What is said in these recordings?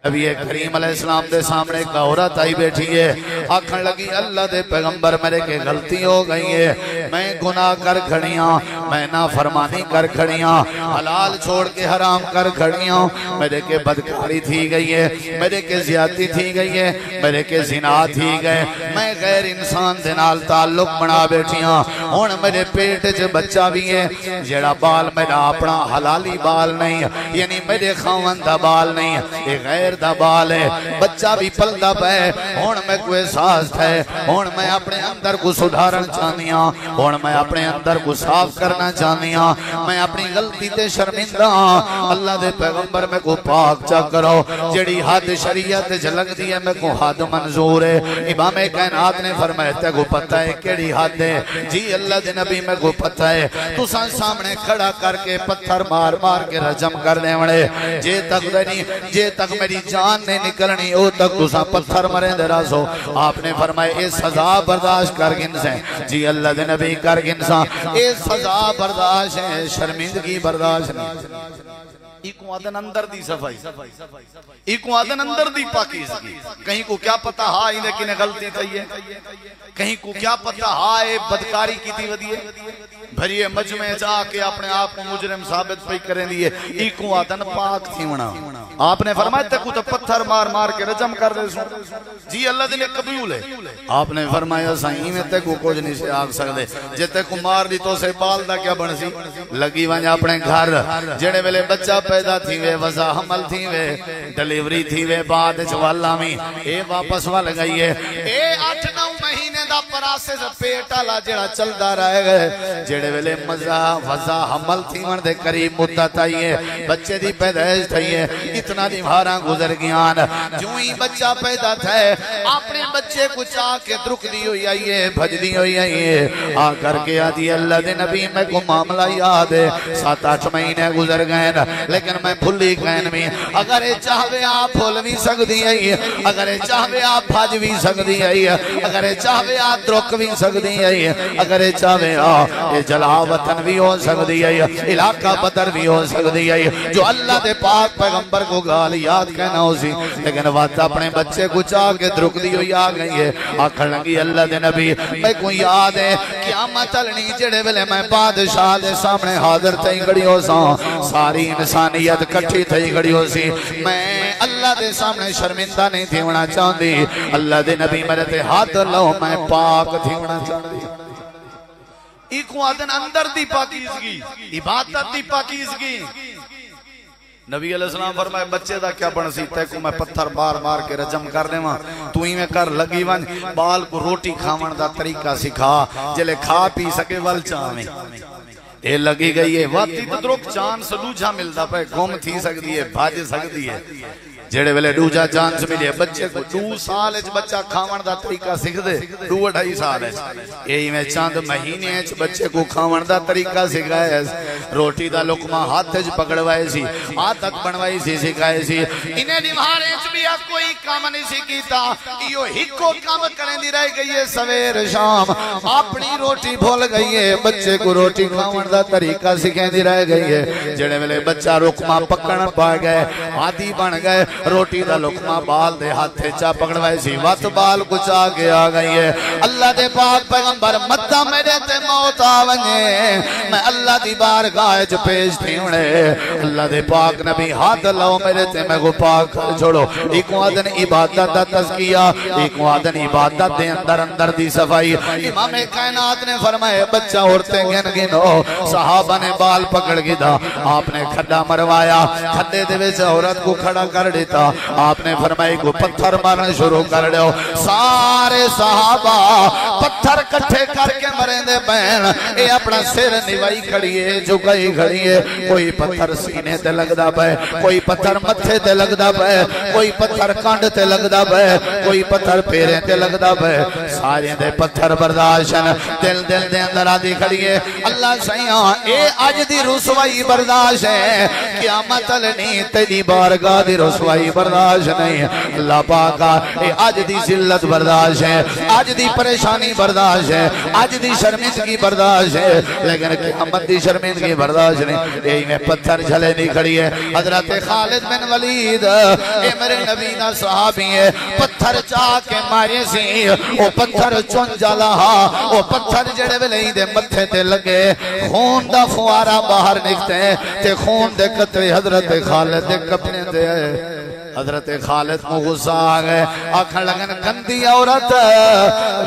نبی کریم علیہ السلام دے سامنے ایک عورت آئی بیٹھی ہے، آکھن لگی اللہ دے پیغمبر میرے کے غلطی ہو گئی ہے، میں گناہ کر کھڑیاں، میں نافرمانی کر کھڑیاں، حلال چھوڑ کے حرام کر کھڑیاں، میرے کے بدکاری تھی گئی ہے، میرے کے زیادتی تھی گئی ہے، میرے کے زنا تھی گئے، میں غیر انسان دے نال تعلق بنا بیٹھیاں، ہن میرے پیٹ چ بچہ بھی ہے جیڑا بال میرا اپنا حلالی بال نہیں، یعنی میرے خاوند دا بال نہیں، یہ غیر دا بال ہے، بچہ بھی پلدا پے، ہون میں کوئی احساس ہے، ہون میں اپنے اندر کو سدھارن چاہنیاں، ہون میں اپنے اندر کو صاف کرنا چاہنیاں، میں اپنی غلطی تے شرمندہ اللہ دے پیغمبر میں کو پاک چا کرو، جڑی حد شریعت جھلک دی ہے میں کو حد منظور ہے، امام کائنات نے فرمایا تے کو پتہ ہے کیڑی حد ہے، جی اللہ دے نبی میں کو پتہ ہے، تو سامنے کھڑا کر کے پتھر مار مار کے رجم کر دے وڑے، جے تک میری جان نہیں نکلنی او تک تسا پتھر مریں دے راسو، آپ نے فرمائے اے سزا برداشت کر گنسیں، جی اللہ دے نبی کر گنساں، اے سزا برداشت ہے، شرمندگی برداشت نہیں، ایکو آدن اندر دی صفائی، ایکو آدن اندر دی پاکیزگی، کہیں کو کیا پتا ہاں ہی لیکن غلطی تھی ہے، کہیں کو کیا پتا ہاں بدکاری کی تھی ودیے، بھریے مجمع جا کے اپنے آپ کو مجرم ثابت پہ کریں دیئے، ایکو آدن پاک تھی ونا، آپ نے فرمایا تکو تو پتھر مار مار کے رجم کر دے سو، جی اللہ دنے قبول ہے، آپ نے فرمایا سائیں میں تکو کچھ نہیں سے آگ سکتے، جے تکو مار دی تو سے بال دا کیا بن سی، لگی وانجا اپنے گھر، جڑے ویلے بچہ پیدا تھی وے، وضع حمل تھی وے، ڈلیوری تھی وے، بعد چوالا میں، اے واپس وال گئی ہے، اے 8-9 مہینے دا پراسے سے پیٹا لا جڑا چل دا رہے گئے، جڑے ویلے وضع حمل تھی وان دے قریب مدت آئی ہے، بچے دی پیدائش تھی ہے، اتنا دی بھارا گزر گیان، جو ہی بچہ پیدا تھا ہے، اپنے بچے کو چاہ کے درک دی ہوئی آئیے، بھج دی ہوئی آئیے، آ کر کے آدھی اللہ دے نبی میں کو معاملہ یاد ہے، 7-8 مہینے گزر گئے، لیکن میں بھلی گئن میں، اگر چاہوے آپ بھول بھی سکتی ہے، اگر چاہوے آپ بھاج بھی سکتی ہے، اگر چاہوے آپ درک بھی سکتی ہے، اگر چاہوے آپ جلاوطن بھی ہو سکتی ہے، علاقہ بدر بھی ہو سکتی ہے، جو اللہ دے پاک پیغمبر کو گال یاد کہنا ہو سی، لیکن وقت اپنے بچے کو چاہ کے درک دی ہوئی آ گئی ہے، آکھر لگی اللہ دے نبی میں کو یاد ہے قیامت چلنی جڑے ویلے میں بادشاہ دے سامنے حاضر تھی کھڑی ہو سا، ساری انسانیت کٹھی تھی کھڑی ہو سی، میں اللہ دے سامنے شرمندہ نہیں تھی ہونا چاہتی، اللہ دے نبی میرے تے ہاتھ لو میں پاک تھی ہونا چاہتی، ایکو آدن اندر دی پاکیزگی، عبادت دی پاکیزگی، نبی علیہ السلام فرمائے بچے دا کیا بن سی تے کو میں پتھر مار مار کے رجم کر دے ماں تو ہی میں کر لگی ون بال کو روٹی کھاون دا طریقہ سکھا جلے کھا پی سکے ول چاہمیں اے لگی گئی ہے واتی تدرک چاند سے دوجہ ملتا پہ گم تھی سکتی ہے بھاج سکتی ہے جڑے ویلے دوجہ چانس ملے بچے کو 2 سال اچ بچہ کھاون دا طریقہ سکھ دے 2-2.5 سال اچ یہی میں چاند مہینے اچ بچے کو کھاون دا طریقہ سکھائے روٹی دا لقمہ ہاتھ اچ پکڑوائے سی عادت بنوائی سی سکھائے سی انہیں نمہارے اچ بھی کوئی کام نہیں سکیتا یہ ہکو کام کریں دی رہ گئی ہے سویر شام اپنی روٹی بھول گئی ہے بچے کو روٹی کھاون دا طریقہ سکھیں دی رہ گئی ہے جڑے ویلے بچہ لقمہ پکڑ پا گئے عادی بن گئے روٹی دا لقمہ بال دے ہاتھ چا پکڑوائے سی وقت بال کچھ آگے آ گئی ہے اللہ دے پاک پیغمبر مدہ میرے تے موت آونگے میں اللہ دی بارگاہ جو پیش تھی انہیں اللہ دے پاک نبی ہاتھ لو میرے تے میں کو پاک چھوڑو ایک آدن عبادت دا تذکیہ ایک آدن عبادت دے اندر دی صفائی امام کائنات نے فرمائے بچہ اڑتے گن گنو صحابہ نے بال پکڑ گیا آپ نے کھڑا مروایا کھڑے دے ویسے عورت کو کھڑا کر دیتا آپ نے فرمائی کو پتھر مارنا شروع کر دے سارے صحابہ پتھر کٹھے کر کے مریں دے بین اے اپنا سر نوائی کھڑیے جھکائی کھڑیے کوئی پتھر سینے تے لگ دا پہ کوئی پتھر متھے تے لگ دا پہ کوئی پتھر کانڈ تے لگ دا پہ کوئی پتھر پیریں تے لگ دا پہ سارے دے پتھر برداشن دل دل دے اندر آدھی کھڑیے اللہ سیاں اے اج دی رسوائی برداشت ہے قیامت نہیں تیری بارگاہ دی رسوائی برداشت نہیں اللہ پاکا اے اج دی ذلت برداشت ہے اج دی پریشانی برداشت ہے اج دی شرمندگی برداشت ہے لیکن قیامت دی شرمندگی برداشت نہیں اے میں پتھر جھلے نہیں کھڑی ہے حضرت خالد بن ولید اے میرے نبی نا صحابی ہے پتھر چاہ کے مارے سی او پتھر چون جالا او پتھر جڑے ویلے دے متھے تے لگے خون دا فوارا باہر نکتے ہیں تے خون دے قطرے حضرت خالد دے کپنے دے حضرت خالد کو غصہ آگئے آکھن لگن گندی عورت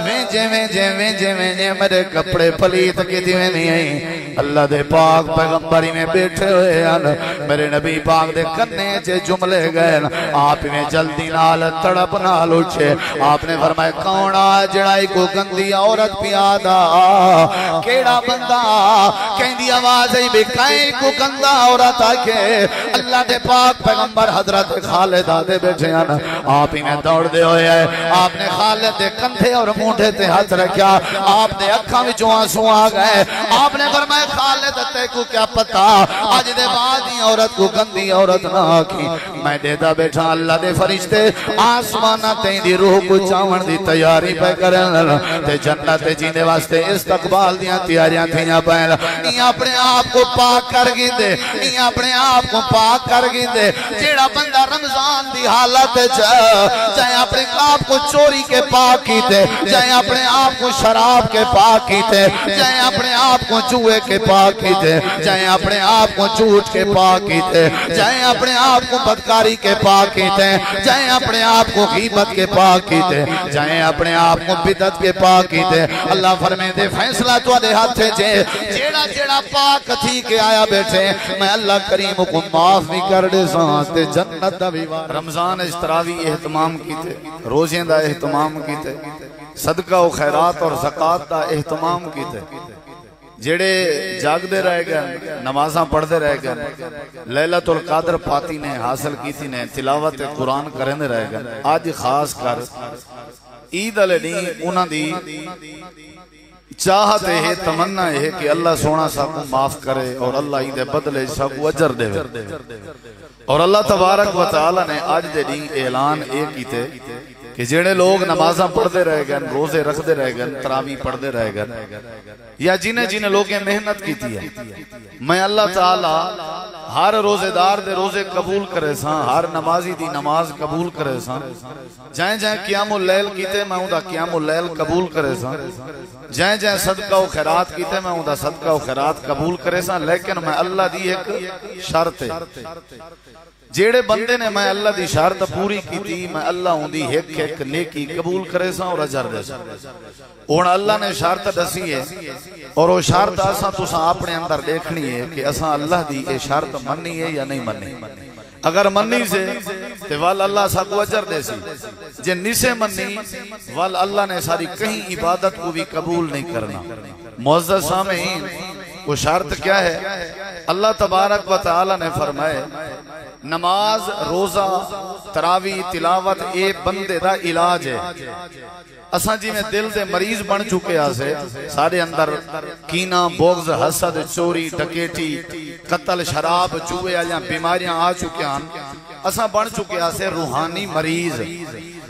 وینجے وینجے وینجے وینجے میرے کپڑے پلیت کی دیویں نہیں آئی اللہ دے پاک پیغمبری میں بیٹھے ہوئے ہیں میرے نبی پاک دے کرنے چے جملے گئے آپ میں جلدی نال تڑپ نال اٹھے آپ نے فرمائے کونہ جڑائی کو گندی عورت پیادا کیڑا بندہ کہیں دی آواز ہی بھی کہیں کو گندہ عورت آکے اللہ دے پاک پیغمبر حضرت خالد دادے بیٹھے ہیں آپ ہی میں دوڑ دے ہوئے ہیں آپ نے خالد دے کندھے اور مونڈے تے ہاتھ رکھیا آپ دے اکھاں وچوں آنسو آ گئے آپ نے فرمایا خالد تے کو کیا پتا آج دے بعد ہی عورت کو گندی عورت نہ آکھی میں دیدا بیٹھا اللہ دے فرشتے آسمانہ تیں دی روح کو چاون دی تیاری پہ کرن تے جنت جینے واسطے استقبال دیاں تیاریاں تھیاں پہن یہ اپنے آپ کو پاک کر گی دے یہ اپنے آپ کو پاک کر گی دے جیڑا بندہ رمضان دی حالت چاہے اپنے آپ کو چوری کے پاک کیتے چاہے اپنے آپ کو شراب کے پاک کیتے چاہے اپنے آپ کو جوئے کے پاک کیتے چاہے اپنے آپ کو جھوٹ کے پاک کیتے چاہے اپنے آپ کو بدکاری کے پاک کیتے چاہے اپنے آپ کو غیبت کے پاک کیتے چاہے اپنے آپ کو بدعت کے پاک کیتے اللہ فرمائے دے فیصلہ تو دے ہاتھ جے جیڑا جیڑا پاک تھی کے آیا بیٹھے میں اللہ کریم کو معاف بھی کر دے سانتے جنت دا بھی رمضان اشتراوی اہتمام کیتے روزیں دا اہتمام کیتے صدقہ و خیرات اور زکاة دا اہتمام کیتے جڑے جاگ دے رہے گئے نمازاں پڑھ دے رہے گئے لیلۃ القدر پاتی نے حاصل کیتی نے تلاوت قرآن کریں دے رہے گئے آج خاص کر عید علیہ نہیں انہاں دی چاہتے ہیں تمنا ہے کہ اللہ سونا سب کو معاف کرے اور اللہ عید بدلے سب کو اجر دے اور اللہ تبارک و تعالی نے آج دے دیں اعلان ایک ہی تھے کہ جڑے لوگ نمازاں پڑھ دے رہے گئے روزے رکھ دے رہے گئے تراویح پڑھ دے رہے گئے یا جنہیں لوگیں محنت کی تھی میں اللہ تعالی ہر روزے دار دے روزے قبول کرے ساں ہر نمازی دی نماز قبول کرے ساں جائیں جائیں قیام اللیل کیتے میں ہوں دا قیام اللیل قبول کرے ساں جائیں جائیں صدقہ و خیرات کیتے میں ہوں دا صدقہ و خیرات قبول کرے ساں لیکن میں اللہ دی ایک شرط ہے جیڑے بندے نے میں اللہ دی شرط پوری کی تھی میں اللہ ہوں دی ایک ایک نیکی قبول کرے ساں اور اجر دے ساں اور اللہ نے شرط دسی ہے اور وہ شرط اساں تساں اپنے اندر دیکھنی ہے کہ اساں اللہ دی یہ شرط مننی ہے یا نہیں مننی اگر مننی سے تو وال اللہ سا کو اجر دے سی جن نسے مننی وال اللہ نے ساری کہیں عبادت کو بھی قبول نہیں کرنا معزز سامعین وہ شرط کیا ہے اللہ تبارک و تعالی نے فرمائے نماز روزہ تراویح تلاوت اے بندے دا علاج ہے اساں جی میں دل دے مریض بن چکے آسے سارے اندر کینہ بغض حسد چوری ڈکیٹی قتل شراب چوہے یا بیماریاں آ چکے ہیں اساں بن چکے آسے روحانی مریض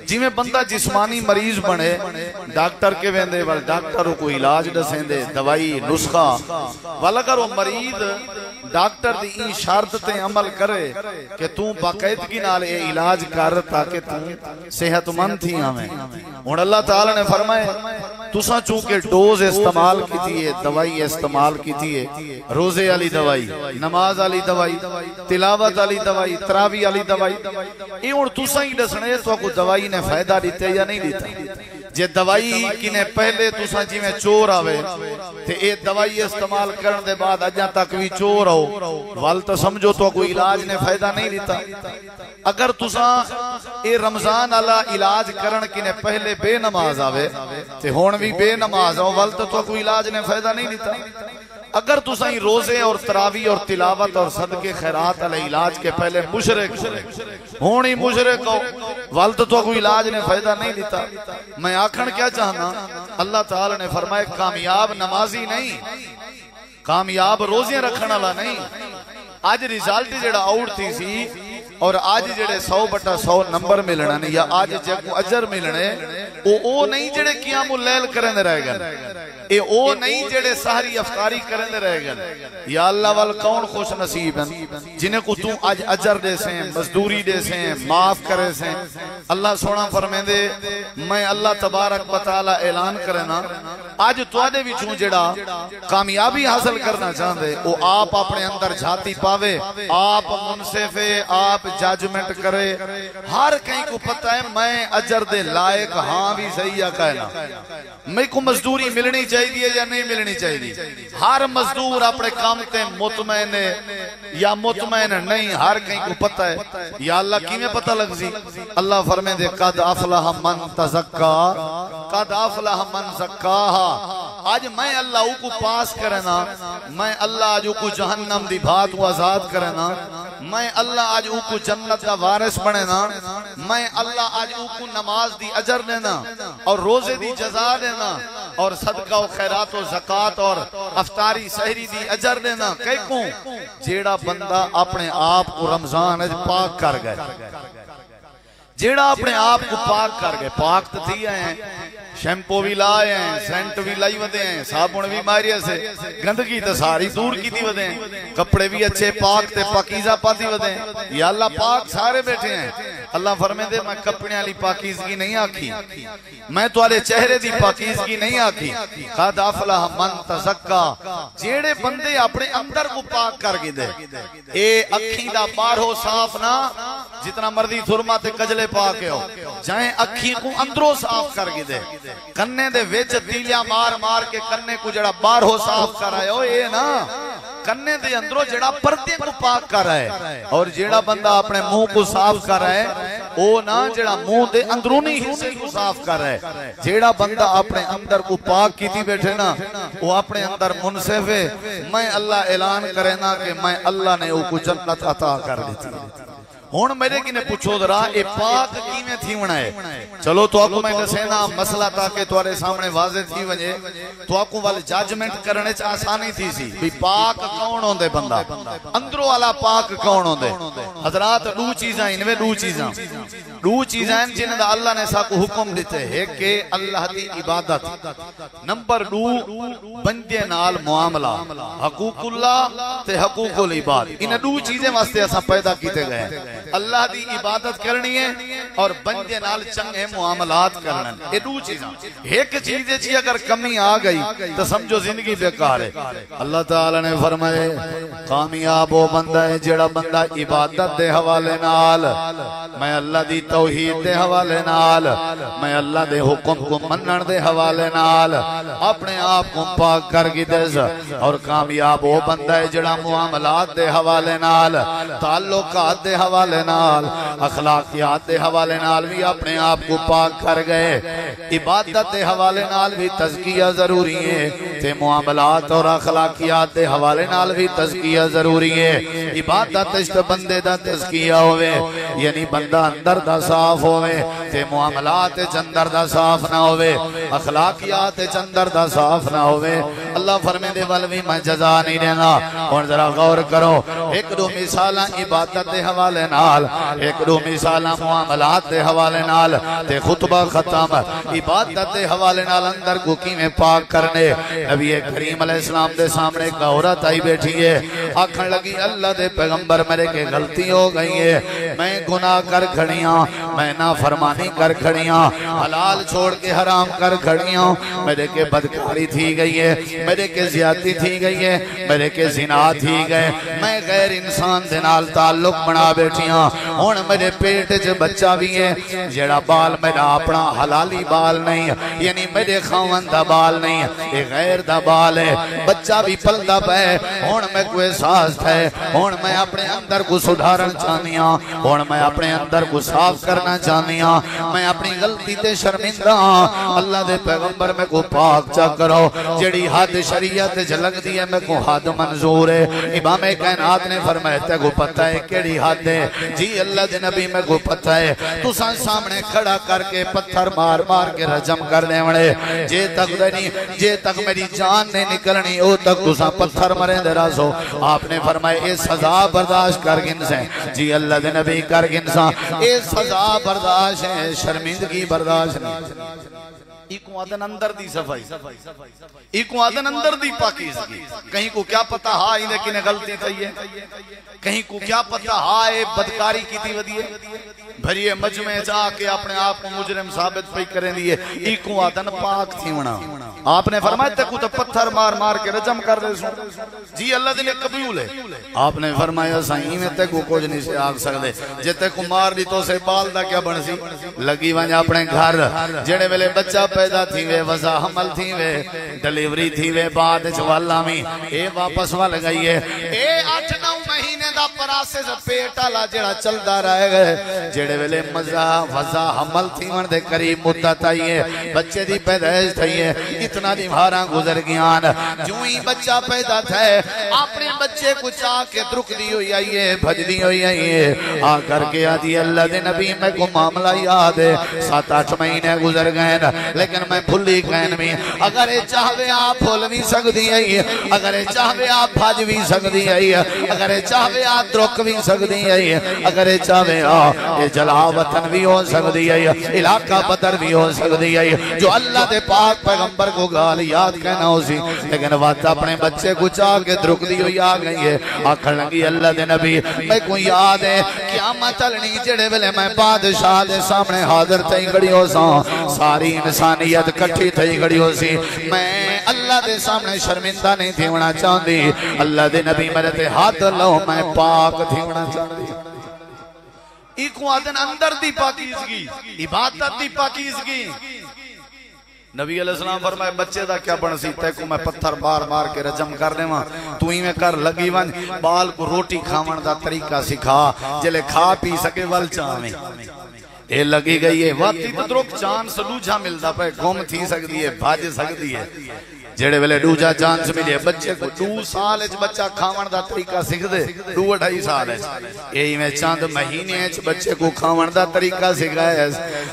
جی میں بندہ جسمانی مریض بنے ڈاکٹر کے ویندے وال ڈاکٹر کو علاج دسیں دے دوائی نسخہ والا اگر وہ مریض ڈاکٹر دی این شرط تے عمل کرے کہ تو باقاعدگی نال اے علاج کر تاکہ تو صحت مند تھی ہمیں اور اللہ تعالی نے فرمائے تساں چونکہ ڈوز استعمال کی تھی ہے دوائی استعمال کی تھی ہے روزے علی دوائی نماز علی دوائی تلاوت علی دوائی تراویح علی دوائی اے اور تساں ہی دسنے تو کو دوائی نے فائدہ دیتے یا نہیں دیتا جے دوائی کنے پہلے تساں جی میں چور آوے تے اے دوائی استعمال کرن دے بعد اجاں تک بھی چور ہو وال تو سمجھو تو کوئی علاج نے فائدہ نہیں دیتا اگر تساں اے رمضان والا علاج کرن کنے پہلے بے نماز آوے تے ہون بھی بے نماز ہو وال تو کوئی علاج نے فائدہ نہیں دیتا اگر تو صحیح روزے اور تراوی اور تلاوت اور صدقے خیرات علیہ علاج کے پہلے مشرک ہونی مشرک ہو والد تو کوئی علاج نے فائدہ نہیں دیتا. میں آکھن کیا چاہنا اللہ تعالی نے فرمائے کامیاب نمازی نہیں کامیاب روزیاں رکھنا والا نہیں. آج ریزالٹ جڑا آؤٹ تھی سی اور آج جڑے 100/100 نمبر ملنا نہیں یا آج جگو اجر ملنے او نہیں جڑے قیام اللیل کریں دے رہے گا اے او نہیں جڑے سحری افطاری کریں دے رہے گا. یا اللہ وال کون خوش نصیب ہیں جنہیں کو تو آج اجر دے سیں مزدوری دے سیں معاف کرے سیں. اللہ سونا فرمیں دے میں اللہ تبارک و تعالی اعلان کرنا آج تو آدھے بھی چون جڑا کامیابی حاصل کرنا چاہتے وہ آپ اپنے اندر جھاتی پاوے آپ منصفے آپ جاجمنٹ کرے. ہر کہیں کو پتہ ہے میں اجر دے لائق ہاں بھی صحیح یا کہنا میں کو مزدوری ملنی چاہیے یا نہیں ملنی چاہیے. ہر مزدور اپنے کام تے مطمئن یا مطمئن نہیں ہر کہیں کو پتہ ہے. یا اللہ کی میں پتہ لگ زی اللہ فرمائے دے قد افلح من تزکا قد افلح من زکاہا. آج میں اللہ کو پاس کرنا میں اللہ آج کو جہنم دی بھات و آزاد کرنا میں اللہ آج کو جنت کا وارث بننا میں اللہ آج کو نماز دی اجر دینا اور روزے دی جزا دینا اور صدقہ و خیرات و زکاة اور افطاری سحری دی اجر دینا. کئی کوں جیڑا بندہ اپنے آپ کو رمضان پاک کر گئے جیڑا اپنے آپ کو پاک کر گئے پاک تو تھی ہیں شیمپو بھی لائے ہیں سینٹ بھی لائی ودے ہیں صابن بھی ماری سے گندگی تو ساری دور کی تھی ودے ہیں کپڑے بھی اچھے پاک تے پاکیزہ پاتی ودے ہیں. یا اللہ پاک سارے بیٹھے ہیں. اللہ فرمائے دے میں کپڑے علی پاکیزگی نہیں آکھی میں تو آلے چہرے دی پاکیزگی نہیں آکھی. قد افلح من تزکا جیڑے بندے اپنے اندر کو پاک کر گئے دے اے اکھی دا بارہو صاف نہ جتنا مردی تھرما تے کجلے پاکے ہو جائیں اکھی کو اندروں صاف کر گئے دے کنے دے ویچ دیلیاں مار مار کے کنے کو جڑا بارہو صاف کر آئے ہو اے نا کنے دے اندروں جڑا پردے کو پاک کر آئے اور جڑا بندہ اپنے منہ کو صاف کر آئے او نا جڑا منہ دے اندرونی حصے کو صاف کر آئے. جڑا بندہ اپنے اندر کو پاک کی تھی بیٹھے نا وہ اپنے اندر منصف ہے. میں اللہ اعلان کرے نا کہ میں اللہ نے وہ کو جنت عطا کر دیتی. ہون میرے کی نے پوچھو درا اے پاک کیویں تھی ونا ہے چلو تو آکو میں دسینا مسئلہ تاکہ توارے سامنے واضح تھی وجے تو آکو والے جاجمنٹ کرنے چا آسانی تھی سی بھی پاک کون ہوندے بندہ اندروں والا پاک کون ہوندے. حضرات دو چیزاں انوے دو چیزاں جنہیں دا اللہ نے ساکو حکم دیتے ہیں کہ اللہ دی عبادت نمبر 2 بندے نال معاملہ حقوق اللہ تے حقوق العباد. انہیں دو چیزیں واسطے ایسا پیدا کیتے گئے ہیں اللہ دی عبادت کرنی ہے اور بندے نال چنگے معاملات کرنا. یہ دو چیزاں ایک چیز جی اگر کمی آ گئی تو سمجھو زندگی بیکار ہے. اللہ تعالی نے فرمائے کامیاب وہ بندہ ہے جڑا بندہ عبادت دے حوالے نال میں اللہ دی توحید دے حوالے نال میں اللہ دے حکم کو منن دے حوالے نال اپنے آپ کو پاک کر گی دے اور کامیاب وہ بندہ ہے جڑا معاملات دے حوالے نال تعلقات دے حوالے نال اخلاقیات دے حوالے نال بھی اپنے آپ کو پاک کر گئے. عبادت دے حوالے نال بھی تزکیہ ضروری ہے تے معاملات اور اخلاقیات دے حوالے نال بھی تزکیہ ضروری ہے. عبادت اس بندے دا تزکیہ ہوئے یعنی بندہ اندر دا صاف ہوئے تے معاملات اندر دا صاف نہ ہوئے اخلاقیات اندر دا صاف نہ ہوئے. اللہ فرمے دے والوی میں جزا نہیں دینا. اور ذرا غور کرو ایک دو مثالاں عبادت دے حوالے نال ایک دو مثالاں معاملات دے حوالے نال تے خطبہ ختم عبادت دے حوالے نال اندر کو کیویں پاک کرنے. نبی کریم علیہ السلام دے سامنے ایک عورت آئی بیٹھی ہے آکھن لگی اللہ دے پیغمبر میرے کے غلطی ہو گئی ہے میں گناہ کر کھڑیاں میں نافرمانی کر کھڑیاں حلال چھوڑ کے حرام کر کھڑیاں میرے کے بدکاری تھی گئی ہے میرے کے زیادتی تھی گئی ہے میرے کے زنا تھی گئے میں غیر انسان دے نال تعلق بنا بیٹھیاں ہون میرے پیٹ جو بچہ بھی ہے جڑا بال میرا اپنا حلالی بال نہیں یعنی میرے خاون دا بال نہیں یہ غیر دا بال ہے بچہ بھی پلدا پہ ہون میں کوئی احساس ہے ہون میں اپنے اندر کو سدھارن چاہنیاں ہون میں اپنے اندر کو صاف کرنا کرنا چاہنی ہاں میں اپنی غلطی تے شرمندہ اللہ دے پیغمبر میں کو پاک چا کرو جڑی حد شریعت جلگ دی ہے میں کو حد منظور ہے امام کائنات نے فرمایا تے کو پتہ ہے کیڑی حد ہے جی اللہ دے نبی میں کو پتہ ہے تو سامنے کھڑا کر کے پتھر مار مار کے رجم کر دے وڑے جے تک میری جان نہیں نکلنی او تک تو پتھر مرے دے رازو آپ نے فرمایا اے سزا برداشت کر گن سے جی اللہ دے نبی کر گن سا اے سزا برداشت ہے شرمندگی برداشت نہیں ایکو آدن اندر دی صفائی ایکو آدن اندر دی پاکیزگی کہیں کو کیا پتا ہائی لیکن غلطی تھئی ہے کہیں کو کیا پتا ہائی بدکاری کی تھی ودیے بھریے مجمع جا کے اپنے آپ کو مجرم ثابت پہ کریں دیئے ایکو آدن پاک تھی ونا آپ نے فرمایا تکو تو پتھر مار مار کے رجم کر دے سو جی اللہ دنے قبول ہے آپ نے فرمایا سائیں میں تکو کچھ نہیں سے آگ سکتے جے تکو مار لی تو سے بال دا کیا بن سی لگی ونجا اپنے گھر جڑے ویلے بچہ پیدا تھی وے وضع حمل تھی وے ڈلیوری تھی وے بعد چوالا میں اے واپس وال گئی ہے اے 8-9 مہینے دا پراسے سے پیٹا لا جڑا چل دا رہے گئے جڑے ویلے وضع حمل تھی ون دے قریب مدت آئی ہے بچے دی پیدائش تھی ہے اتنا دی بھاراں گزر گیان جو ہی بچہ پیدا تھا اپنے بچے کو چاہ کے درک دی ہوئی آئی ہے بھج دی ہوئی آئی ہے آ کر کے آدھی اللہ دے نبی میں کو معاملہ یاد ہے 7-8 مہینے گزر گئے لیکن میں بھلی گئن میں اگر چاہوے آپ بھول بھی سکتی ہے اگر چاہوے آپ بھاج بھی سکتی ہے اگر چاہوے آپ درک بھی سکتی ہے اگر چاہوے آپ جلا وطن بھی ہو سکتی ہے علاقہ بدر بھی ہو سکتی ہے جو اللہ دے پاک پیغمبر کو گال یاد کہنا ہو سی لیکن وقت اپنے بچے کو چاہ کے درک دی ہوئی آ گئی ہے آکھر لگی اللہ دے نبی میں کو یاد ہے قیامت چلنی جڑے ویلے میں بادشاہ دے سامنے حاضر تھی گھڑی ہو سا ساری انسانیت کٹھی تھی گھڑی ہو سی میں اللہ دے سامنے شرمندہ نہیں تھی ہونا چاہتی اللہ دے نبی میرے تے ہاتھ لو میں پاک تھی ہونا چاہتی ایکو آدن اندر دی پاکیزگی عبادت دی پاکیزگی نبی علیہ السلام فرمائے بچے دا کیا بن سی تے کو میں پتھر بار بار کے رجم کر دے ماں تو ہی میں کر لگی ون بال کو روٹی کھاون دا طریقہ سکھا جلے کھا پی سکے ول چاہمیں اے لگی گئی ہے واقعی تدرک چاند سلوجہ ملدا پہ گھوم تھی سکتی ہے بھاج سکتی ہے جڑے ویلے ڈوجا چانس ملے بچے کو 2 سال اچ بچہ کھاون دا طریقہ سکھ دے 2-2.5 سال اچ یہی میں چاند مہینے اچ بچے کو کھاون دا طریقہ سکھائے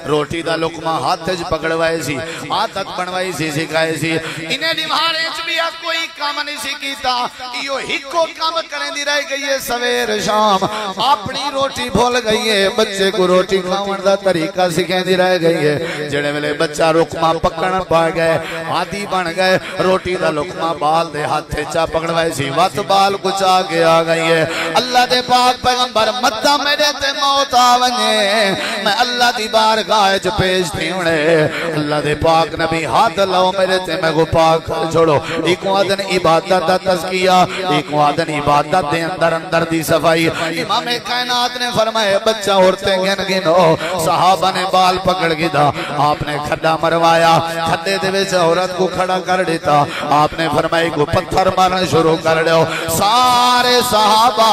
روٹی دا لقمہ ہاتھ اچ پکڑوائے سی عادت بنوائی سی سکھائے سی انہیں دیوارے اچ بھی کوئی کام نہیں سکھیتا یہ ہکو کام کریں دی رہ گئی ہے سویر شام اپنی روٹی بھول گئی ہے بچے کو روٹی کھاون دا طریقہ سکھیں دی رہ گئی ہے جڑے ویلے بچہ لقمہ پکڑ پا گئے عادی بن گئے روٹی دا لقمہ بال دے ہاتھ چا پکڑوائے سی وقت بال کچھ آگے آ گئی ہے اللہ دے پاک پیغمبر مدہ میرے تے موت آونے میں اللہ دی بارگاہ جو پیش تھی انہیں اللہ دے پاک نبی ہاتھ لو میرے تے میں کو پاک کر چھوڑو ایک آدن عبادت دا تذکیہ ایک آدن عبادت دے اندر دی صفائی امام کائنات نے فرمائے بچہ عورتیں گن گنو صحابہ نے بال پکڑ گیا آپ نے کھڈا مروایا کھڈے دے وچ عورت کو کھڑا کر دیتا آپ نے فرمائی کو پتھر مارنا شروع کر دیو سارے صحابہ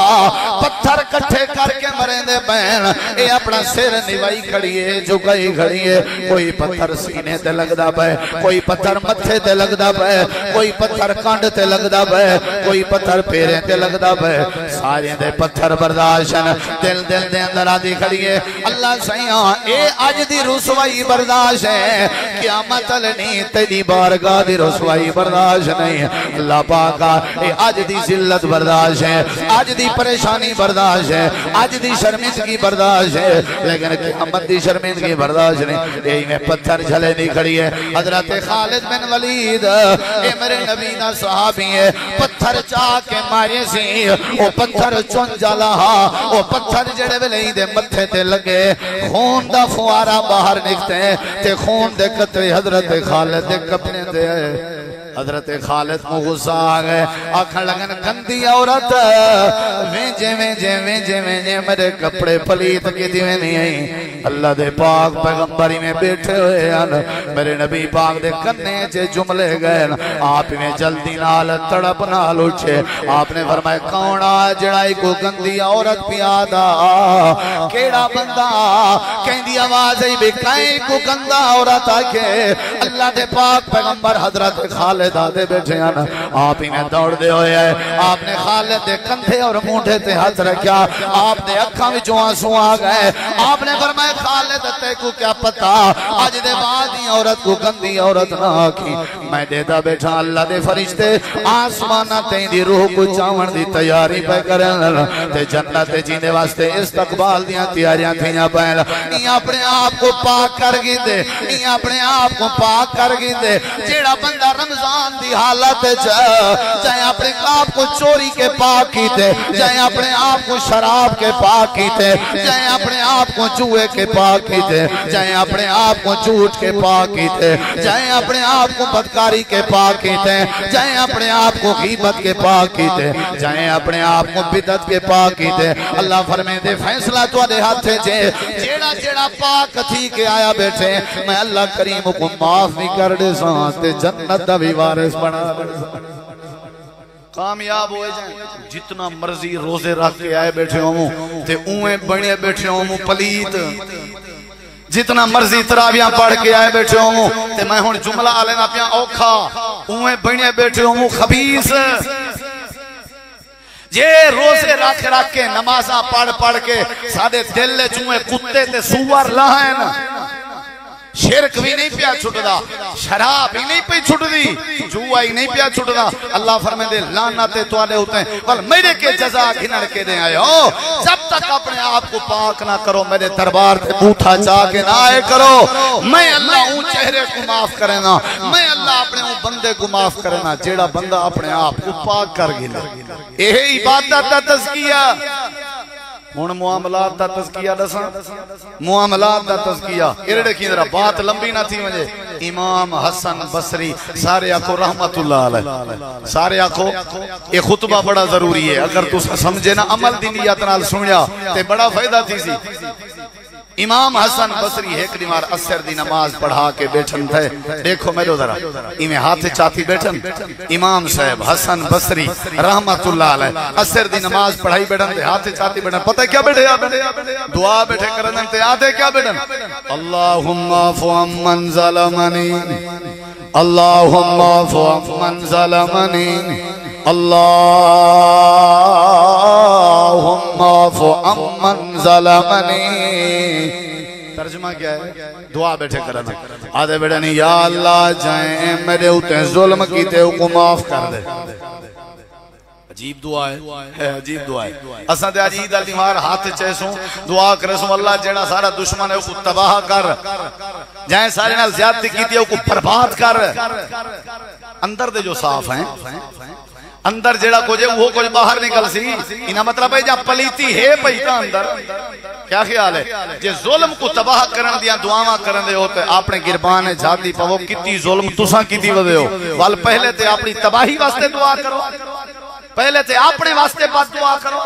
پتھر کٹھے کر کے مریں دے بین اے اپنا سر نوائی کھڑیے جھکائی کھڑیے کوئی پتھر سینے تے لگ دا پہ کوئی پتھر متھے تے لگ دا پہ کوئی پتھر کانڈ تے لگ دا پہ کوئی پتھر پیریں تے لگ دا پہ سارے دے پتھر برداشن دل دے اندر آدھی کھڑیے اللہ سیاں اے آج دی رسوائی برداشت ہے قیامت لنی تیری بارگاہ دی رسوائی برداشت نہیں اللہ پاکا اے آج دی ذلت برداشت ہے آج دی پریشانی برداشت ہے آج دی شرمندگی برداشت ہے لیکن قیامت دی شرمندگی برداشت نہیں یہی میں پتھر جھلے نہیں کھڑی ہے حضرت خالد بن ولید اے میرے نبی دا صحابی ہے پتھر چاہ کے مارے سی او پتھر چون جالا او پتھر جڑے ویلے دے متھے تے لگے خون دا فوارا باہر نکتے ہیں تے خون دے قطرے حضرت خالد دے کپنے دے حضرت خالد کو غصہ آگئے آکھا لگن گندی عورت وینجے میرے کپڑے پلیت کی دیوے نہیں آئی اللہ دے پاک پیغمبری میں بیٹھے ہوئے ہیں میرے نبی پاک دے کنے چے جملے گئے آپ میں جلدی نال تڑپ نال اٹھے آپ نے فرمایا کونا جڑائی کو گندی عورت پیادا کیڑا بندہ کہندی آواز ہی بھی کہیں کو گندا عورت آکے اللہ دے پاک پیغمبر حضرت خالد آدھے بیٹھے ہیں آپ ہی میں دوڑ دے ہوئے ہیں آپ نے خالد دے کندھے اور مونڈے تے ہاتھ رکھیا آپ دے اکھاں وچوں آنسو آ گئے آپ نے فرمایا خالد تے کو کیا پتا اج دے بعد ہی عورت کو گندی عورت نہ آکھی میں دیتا بیٹھا اللہ دے فرشتے آسمانہ تین دی روح کو چاون دی تیاری پہ کرن تے جنت جیندے واسطے استقبال دیاں تیاریاں تھیاں پہن یہ اپنے آپ کو پاک کر گیندے یہ اپنے آپ کو پاک کر گیندے جیڑا بندہ رمضان دی حالت چاہے اپنے آپ کو چوری کے پاک کیتے چاہے اپنے آپ کو شراب کے پاک کیتے چاہے اپنے آپ کو جوئے کے پاک کیتے چاہے اپنے آپ کو جھوٹ کے پاک کیتے چاہے اپنے آپ کو بدکاری کے پاک کیتے چاہے اپنے آپ کو غیبت کے پاک کیتے چاہے اپنے آپ کو بدعت کے پاک کیتے اللہ فرمائے دے فیصلہ تو دے ہاتھ جے جیڑا جیڑا پاک تھی کے آیا بیٹھے میں اللہ کریم کو معاف بھی کر دے سانتے جنت دا بھی وارث بنا کامیاب ہوئے جائیں جتنا مرضی روزے رکھ کے آئے بیٹھے ہوں تے اویں بنے بیٹھے ہوں پلیت جتنا مرضی تراویاں پڑھ کے آئے بیٹھے ہوں تے میں ہون جملہ آلینا پیا اوکھا اویں بنے بیٹھے ہوں خبیث جے روزے رکھ کے نمازاں پڑھ کے سادے دل چویں کتے تے سور لہن شرک بھی نہیں پیا چھٹ دا شراب بھی نہیں پی چھٹ دی جوا ہی نہیں پیا چھٹ دا اللہ فرمائے دے لعنتیں تو آلے ہوتے ہیں بل میرے کے جزا گھنڑ کے دیں آئے ہو جب تک اپنے آپ کو پاک نہ کرو میرے دربار تے بوٹھا چاہ کے نہ آئے کرو میں اللہ ہوں چہرے کو معاف کرنا میں اللہ اپنے ہوں بندے کو معاف کرنا جیڑا بندہ اپنے آپ کو پاک کر گیا یہی عبادت دا تزکیہ ہون معاملات دا تزکیہ دساں معاملات دا تزکیہ ارڑے کی ذرا بات لمبی نہ تھی مجھے امام حسن بصری سارے آکھو رحمت اللہ علیہ سارے آکھو یہ خطبہ بڑا ضروری ہے اگر تو سمجھے نا عمل دی نیت نال سنیا تے بڑا فائدہ تھی سی امام حسن بصری ایک دیوار اثر دی نماز پڑھا کے بیٹھن تھے دیکھو میرے ذرا ایمیں ہاتھ چاہتی بیٹھن امام صاحب حسن بصری رحمت اللہ علیہ اثر دی نماز پڑھائی بیٹھن تھے ہاتھ چاہتی بیٹھن پتہ کیا بیٹھے دعا بیٹھے کرن تے آدھے کیا بیٹھن اللہم عفو عمن ظلمنی اللہم عفو عمن ظلمنی اللہم عفو عمن ظلمنی ترجمہ کیا ہے دعا بیٹھے کرنا آدھے بیٹھے نہیں یا اللہ جائیں میرے ہوتے ظلم کیتے کو معاف کر دے عجیب دعا ہے عجیب دعا ہے اساں تے عجیب دیوار ہاتھ چیسوں دعا کرسوں اللہ جیڑا سارا دشمن ہے اس کو تباہ کر جائیں سارے نال زیادتی کیتی ہے اس کو برباد کر اندر دے جو صاف ہیں اندر جیڑا کو جے وہ کچھ باہر نکل سی انہا مطلب ہے جا پلیتی ہے پیتا اندر کیا خیال ہے جے ظلم کو تباہ کرن دیا دعاواں کرن دے ہوتے اپنے گربان جاتی پاو کتی ظلم تساں کیتی ودے ہو وال پہلے تے اپنی تباہی واسطے دعا کرو پہلے تے اپنے واسطے بات دعا کرو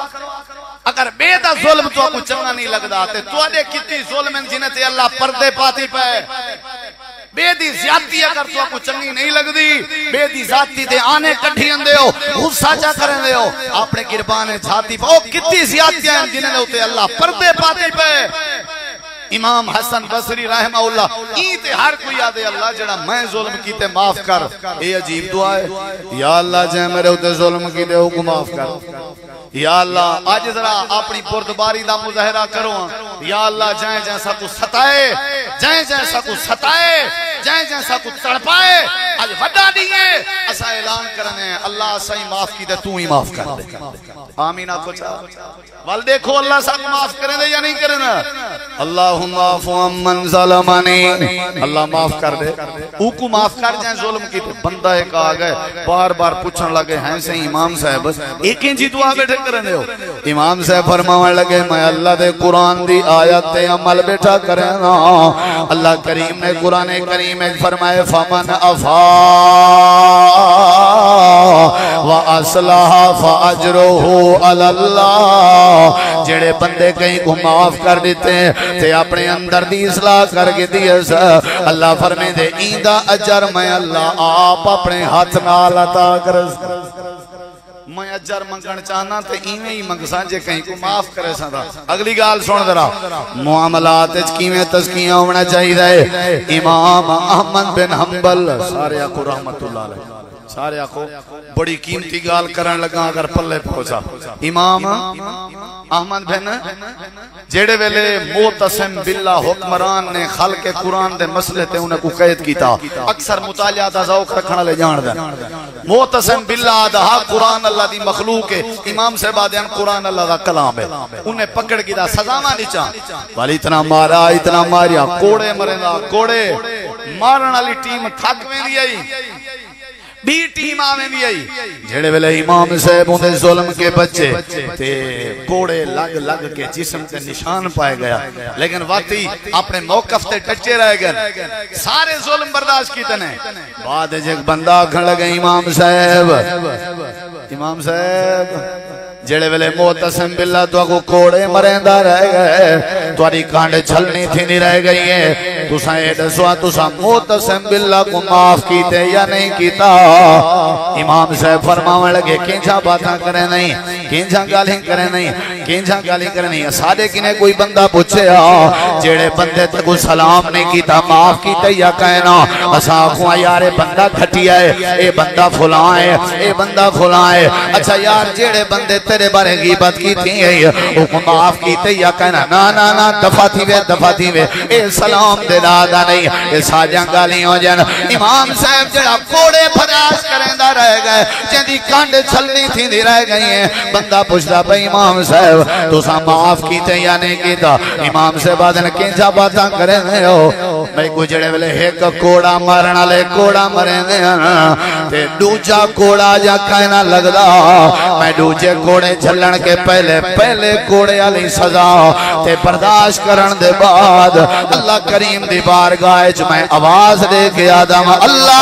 اگر بے دا ظلم تو کو چنگا نہیں لگدا تے تو دے کتی ظلم جنہیں تے اللہ پردے پاتی پہ بے دی زیادتی اگر تو کو چنگی نہیں لگ دی بے دی زیادتی دے آنے کٹھی اندے ہو غصہ چا کریں دے ہو اپنے گربانے جھاتی پہ کتی زیادتی ہیں جنہیں ہوتے اللہ پردے پاتے پہ امام حسن بصری رحمہ اللہ ایتے ہر کوئی یادے اللہ جڑا میں ظلم کیتے معاف کر اے عجیب دعا ہے یا اللہ جائے میرے ہوتے ظلم کیتے ہو کو معاف کر یا اللہ آج ذرا اپنی بردباری دا مظاہرہ کرو یا اللہ جائیں جیسا کو ستائے جائیں جیسا کو ستائے جائیں جیسا کو تڑپائے آج وڈا دیئے ایسا اعلان کرنے اللہ سہی معاف کی دے تو ہی معاف کر دے آمینہ کو چاہ وال دیکھو اللہ سا کو معاف کریں دے یا نہیں کریں اللہم عفو عمن ظلمنی اللہ معاف کر دے او کو معاف کر جائیں ظلم کی تے بندہ ایک آگئے بار بار پوچھن لگے ہیں سے امام صاحب ایک انجی دعا بیٹھے کرنے ہو امام صاحب فرماؤں لگے میں اللہ دے قرآن دی آیت تے عمل بیٹھا کرنا اللہ کریم نے قرآن کریم میں فرمائے فمن افا وَأَصْلَحَ فَأَجْرُهُ عَلَى اللَّهِ جڑے بندے کہیں کو معاف کر دیتے ہیں تے اپنے اندر دی اصلاح کر کے دیئے اللہ فرمائے دے ایندہ اجر میں اللہ آپ اپنے ہاتھ نال عطا کرس میں اجر منگن چاہنا تے ایویں ہی منگساں جے کہیں کو معاف کرے سا تھا اگلی گال سن ذرا معاملات وچ کیویں تزکیہ ہونا چاہیے امام احمد بن حنبل سارے کو رحمت اللہ علیہ سارے کو بڑی قیمتی گال کرن لگا اگر پلے پہنچا امام احمد بن جیڑے ویلے معتصم باللہ حکمران نے خلق قرآن دے مسئلے تے انہیں کو قید کیتا اکثر مطالعہ دا ذوق رکھنا لے جان دے معتصم باللہ دا قرآن اللہ دی مخلوق ہے امام سے بعدین قرآن اللہ دا کلام ہے انہیں پکڑ کی دا سزاواں نہیں چاہ والی اتنا مارا اتنا ماریا کوڑے مرے دا کوڑے مارن والی ٹیم تھک میں دی آئی بھی ٹیم آمیں بھی آئی جھڑے ویلے امام صاحب انہیں ظلم کے بچے تے کوڑے لگ لگ کے جسم تے نشان پائے گیا لیکن واقعی اپنے موقف تے ٹچے رہ گئے سارے ظلم برداشت کی تنے بعد ایک بندہ کھڑ لگے امام صاحب جڑے ویلے معتصم باللہ تو کو کوڑے مرندہ رہ گئے تواری کانڈ چھلنی تھی نہیں رہ گئی ہے تُساں اے دسوا تُساں معتصم باللہ کو معاف کیتے یا نہیں کیتا امام صاحب فرماویں لگے کینچا باتاں کریں نہیں کینچا گالیں کریں نہیں کینچا گالیں کریں نہیں سادے کنے کوئی بندہ پوچھے جڑے بندے تے کو سلام نہیں کیتا معاف کیتے یا کہنا اساں کو یار بندہ گھٹیا ہے اے بندہ فلاں ہے اے بندہ فلاں ہے اچھا یار جڑے بندے تیرے بارے غیبت کی تھی او کو معاف کیتے یا کہنا نا نا نا دفع تھی وے اے سلام دے دادا نہیں اے ساجاں گالی ہو جان امام صاحب جڑا کوڑے فراش کرندہ رہ گئے جندی کانڈ چھلنی تھی نہیں رہ گئی ہیں بندہ پوچھتا بھئی امام صاحب تو سا معاف کیتے یا نہیں کیتا امام صاحب آدھن کینچا باتاں کرنے ہو میں کو جڑے ویلے ایک کوڑا مارنا لے کوڑا مرنے تے دوجا کوڑا جا کہنا لگدا میں دوجے کوڑے جھلن کے پہلے کوڑے علی سزا تے برداشت کرن دے بعد اللہ کریم دی بارگاہ وچ میں آواز دے کے آدم اللہ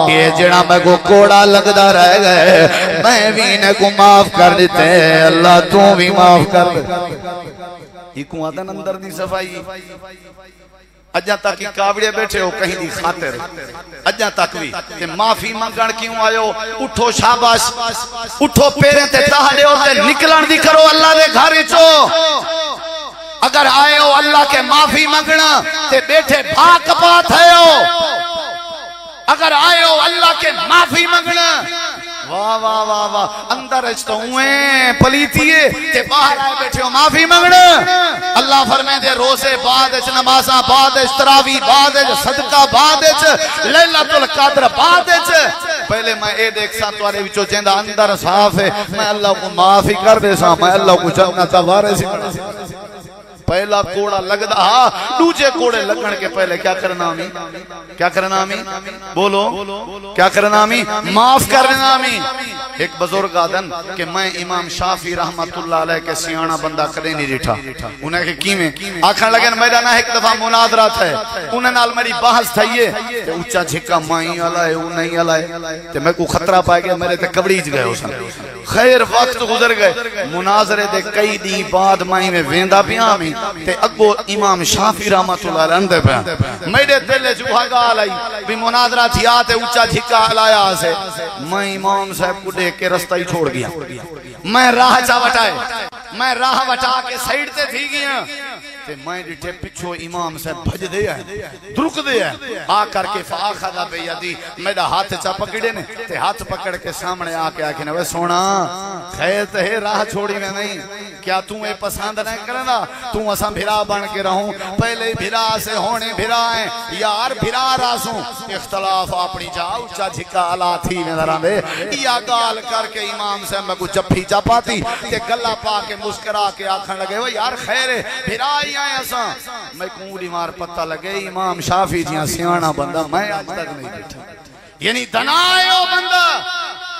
یہ جڑا میں کو کوڑا لگدا رہ گئے میں بھی نے کو معاف کر دیتے اللہ تو بھی معاف کر دے یہ کو آدن اندر دی صفائی اجا تک ہی کاوڑے بیٹھے ہو کہیں دی خاطر اجا تک بھی کہ معافی منگن کیوں آئے ہو اٹھو شاباش اٹھو پیریں تے تاہلے ہو تے نکلن دی کرو اللہ دے گھاری چو اگر آئے ہو اللہ کے معافی منگنا تے بیٹھے بھاک پات ہے ہو اگر آئے ہو اللہ کے معافی منگنا واہ واہ واہ واہ اندر اچھتا ہوئے پلیتیے تے باہر آئے بیٹھے ہو معافی منگنا اللہ فرمائے دے روزے بعد اچھ نمازاں بعد اچھ تراوی بعد اچھ صدقہ بعد اچھ لیلۃ القدر بعد اچھ پہلے میں اے دیکھ سا توارے وچو جیندہ اندر صاف ہے میں اللہ کو معافی کر دے سا میں اللہ کو جنت وارے سی پہلا کوڑا لگدا دوجے کوڑے لگن کے پہلے کیا کرنا ہمیں کیا کرنا ہمیں بولو کیا کرنا ہمیں معاف کرنا ہمیں ایک بزرگ آدن کہ میں امام شافی رحمت اللہ علیہ کے سیانہ بندہ کرے نہیں ریٹھا انہیں کہ کیمیں آکھن لگے میرا نہ ایک دفعہ مناظرات ہے انہیں نال میری بحث تھائیے کہ اچھا جھکا مائیں علائے وہ نہیں علائے کہ میں کو خطرہ پائے گیا میرے تے کبڑیج گئے اس نے خیر وقت گزر گئے مناظرے دے کئی دی بعد مائیں میں ویندہ پیاں ہمیں تے اگو امام شافی رحمت اللہ رہندے پہ میرے دلے چوہا گال آئی بھی مناظرہ تھی آتے اچھا جھکا علایا سے میں امام صاحب کو دیکھ کے رستہ ہی چھوڑ گیا میں راہ چا وٹائے میں راہ وٹا کے سائیڈ تے تھی گیا تے میں ڈٹھے پچھو امام صاحب بھج دے ہیں درک دے ہیں آ کر کے فآخذہ بے یدی میرا ہاتھ چا پکڑے نے تے ہاتھ پکڑ کے سامنے آ کے آکھنے وے سونا خیر تے راہ چھوڑی میں نہیں کیا تم اے پسند نہیں کرنا تم اساں بھرا بن کے رہوں پہلے بھرا سے ہونے بھرا ہیں یار بھرا راسوں اختلاف اپنی جا اچھا جھکا علا تھی نظران دے یا گال کر کے امام سے میں کو جپھی جپاتی تے گلہ پا کے مسکرا کے آکھن لگے وہ یار خیر بھرا ہی آئے اساں میں کولی مار پتہ لگے امام شافی جیاں سیانہ بندہ میں آج تک نہیں بیٹھا یعنی دنائے ہو بندہ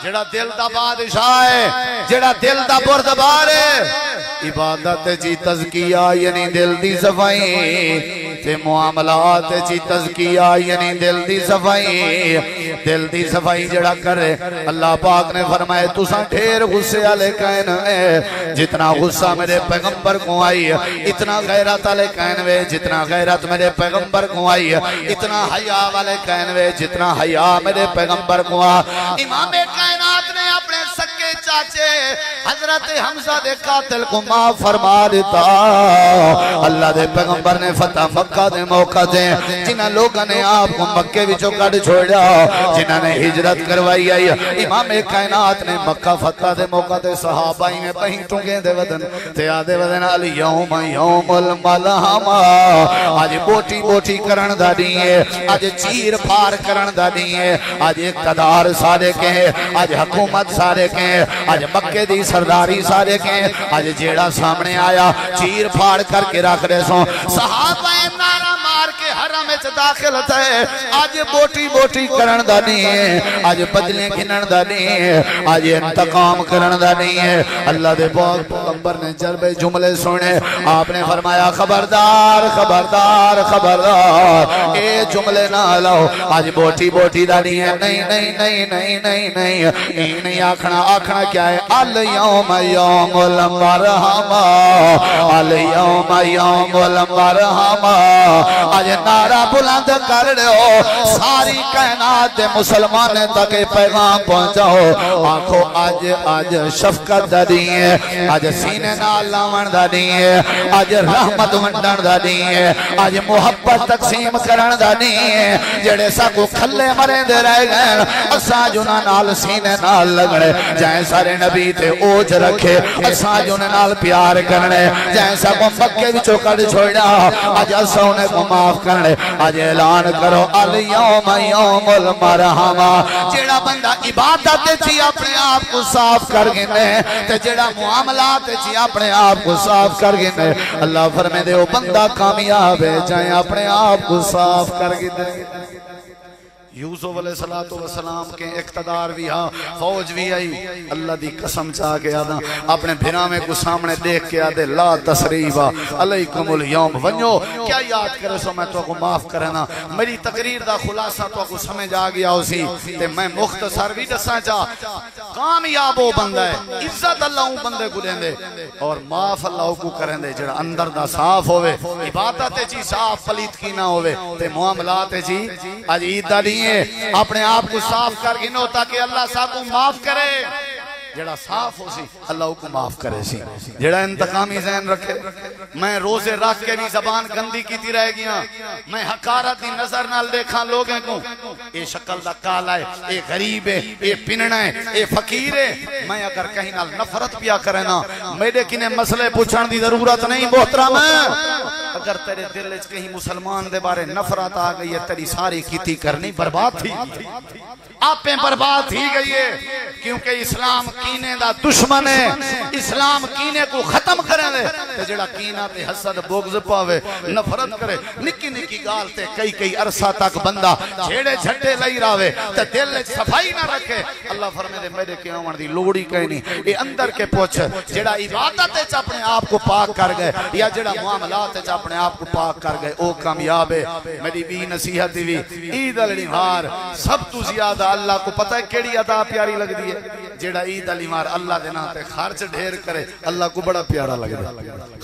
جڑا دل دا بادشاہ ہے، جڑا دل دا بردبار ہے، عبادت جی تزکیہ یعنی دل دی صفائی تے معاملات جی تزکیہ یعنی دل دی صفائی، دل دی صفائی جڑا کرے اللہ پاک نے فرمائے تساں ڈھیر غصے والے کائن ہے، جتنا غصہ میرے پیغمبر کو آئی اتنا غیرت والے کائن وے، جتنا غیرت میرے پیغمبر کو آئی اتنا حیا والے کائن وے، جتنا حیا میرے پیغمبر کو آ۔ امام کائنات نے اپنے سکے چاچے حضرت حمزہ دے قاتل کو معاف فرما دیتا۔ اللہ دے پیغمبر نے فتح مکہ دے موقع دے جنہاں لوگوں نے آپ کو مکے وچوں کڈ چھوڑیا، جنہاں نے ہجرت کروائی آئی، امام کائنات نے مکہ فتح دے موقع دے صحابہ میں پہیں ٹنگے دے ودن تے آدے ودن الیوم یوم الملحمہ، آج بوٹی بوٹی کرن دا نہیں ہے، آج چیر پھار کرن دا نہیں ہے، آج اقتدار سارے کے ہیں، آج حکومت سارے کے ہیں، آج مکے دی سرداری سارے کے ہیں، آج جیڑا سامنے آیا چیر پھاڑ کر کے رکھ رہے سوں، صحابہ نعرہ مار کے حرم وچ داخل تھے، آج بوٹی بوٹی کرن دا نہیں ہے، آج بدلیں گھنن دا نہیں ہے، آج انتقام کرن دا نہیں ہے۔ اللہ دے پاک پیغمبر نے جربے جملے سنے، آپ نے فرمایا خبردار خبردار خبردار اے جملے نہ لاؤ، آج بوٹی بوٹی دا نہیں ہے، نہیں نہیں نہیں نہیں نہیں نہیں نہیں آکھنا، آکھنا کیا ہے الیوم یوم المرحمہ، الیوم یوم المرحمہ، آج نعرہ بلند کر رہے ہو، ساری کائنات مسلمان تک پیغام پہنچاؤ، آنکھو آج شفقت دا نہیں ہے، آج سینے نال لاون دا نہیں ہے، آج رحمت ونڈن دا نہیں ہے، آج محبت تقسیم کرن دا نہیں ہے، جڑے سا کو کھلے مرے دے رہ گئے اساں جنہاں نال سینے نال لگنے، جائیں سارے نبی تے اوج رکھے اساں جنہاں نال پیار کرنے، جائیں سا کو مکے وچوں کڈ چھوڑیا آج اساں انہیں کو معاف کرنے، آج اعلان کرو الیوم یوم المرحمہ، جیڑا بندہ عبادت چی اپنے آپ کو صاف کر گنے تے جیڑا معاملات چی اپنے آپ کو صاف کر گنے، اللہ فرمے دے وہ بندہ کامیاب ہے جائیں اپنے آپ کو صاف کر گنے۔ یوسف علیہ السلام کے اقتدار بھی ہاں، فوج بھی آئی، اللہ دی قسم چاہ کے آدھا اپنے بھرامے کو سامنے دیکھ کے آدھے لا تسریبا علیکم اليوم، ونیو کیا یاد کرے سو میں تو کو معاف کرنا، میری تقریر دا خلاصہ تو کو سمجھ آ گیا اسی تے میں مختصر بھی دساں چاہ، کامیاب وہ بندہ ہے، عزت اللہ بندے کو دیں دے اور معاف اللہ کو کریں دے جڑا اندر دا صاف ہوئے، عبادت جی صاف پلیت کی نہ ہوئے تے معاملات جی آج عید دا نہیں اپنے آپ کو صاف کر گنو تاکہ اللہ صاحب کو معاف کرے، جڑا صاف ہو سی اللہ کو معاف کرے سی، جڑا انتقامی ذہن رکھے میں روزے رکھ کے بھی زبان گندی کیتی رہ گیا، میں حقارت دی نظر نال دیکھا لوگیں کو اے شکل دا کالا ہے، اے غریب ہے، اے پننا ہے، اے فقیر ہے، میں اگر کہیں نال نفرت پیا کرنا میرے کنے مسئلے پوچھن دی ضرورت نہیں محترم ہے، اگر تیرے دل وچ کہیں مسلمان دے بارے نفرت آ گئی ہے تیری ساری کیتی کرنی برباد تھی، آپ برباد ہی گئی ہے، کیونکہ اسلام کینے دا دشمن ہے، اسلام کینے کو ختم کریں دے تے جڑا کینہ تے حسد بغض پاوے نفرت کرے، نکی نکی گال تے کئی عرصہ تک بندہ جھیڑے جھٹے لئی راوے تے دل وچ صفائی نہ رکھے، اللہ فرمے دے میرے کے آون دی لوڑی کہیں نہیں، اے اندر کے پوچھ جڑا عبادت وچ اپنے آپ کو پاک کر گئے یا جڑا معاملات وچ اپنے آپ کو پاک کر گئے او کامیاب ہے۔ میری بھی نصیحت بھی عید الہار سب تو زیادہ اللہ کو پتہ ہے کیڑی عطا پیاری لگ دی ہے، جڑا عید الہار اللہ دے نام تے خرچ ڈھیر کرے اللہ کو بڑا پیارا لگدا،